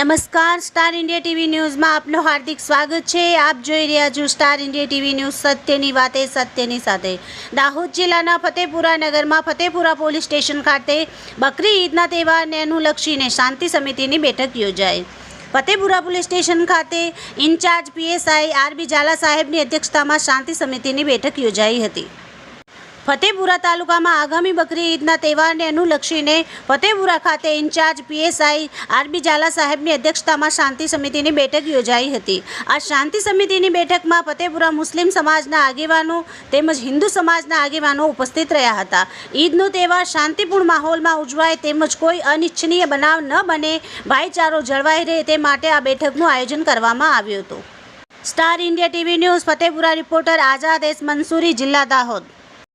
નમસ્કાર, star India TV ન્યૂઝમાં આપનું હાર્દિક સ્વાગત છે। આપ જોઈ રહ્યા છો સ્ટાર ઇન્ડિયા ટીવી ન્યૂઝ, સત્યની વાતે સત્યની સાથે। દાહોદ જિલ્લાના ફતેપુરા નગરમાં ફતેપુરા પોલીસ સ્ટેશન ખાતે બકરી ઈદના તહેવારને અનુલક્ષીને શાંતિ સમિતિની બેઠક યોજાઈ। ફતેપુરા પોલીસ સ્ટેશન ખાતે ઇન્ચાર્જ પીએસઆઈ આરબી ઝાલા સાહેબની અધ્યક્ષતામાં શાંતિ સમિતિની બેઠક યોજાઈ હતી। ફતેપુરા તાલુકામાં આગામી બકરી ઈદના તહેવારને અનુલક્ષીને ફતેપુરા ખાતે ઇન્ચાર્જ પીએસઆઈ આરબી ઝાલા સાહેબની અધ્યક્ષતામાં શાંતિ સમિતિની બેઠક યોજાઈ હતી। આ શાંતિ સમિતિની બેઠકમાં ફતેપુરા મુસ્લિમ સમાજના આગેવાનો તેમજ હિન્દુ સમાજના આગેવાનો ઉપસ્થિત રહ્યા હતા। ઈદનો તહેવાર શાંતિપૂર્ણ માહોલમાં ઉજવાય તેમજ કોઈ અનિચ્છનીય બનાવ ન બને, ભાઈચારો જળવાઈ રહે તે માટે આ બેઠકનું આયોજન કરવામાં આવ્યું હતું। Star India TV news Fatepura reporter Azad S Mansuri, જિલ્લા દાહોદ।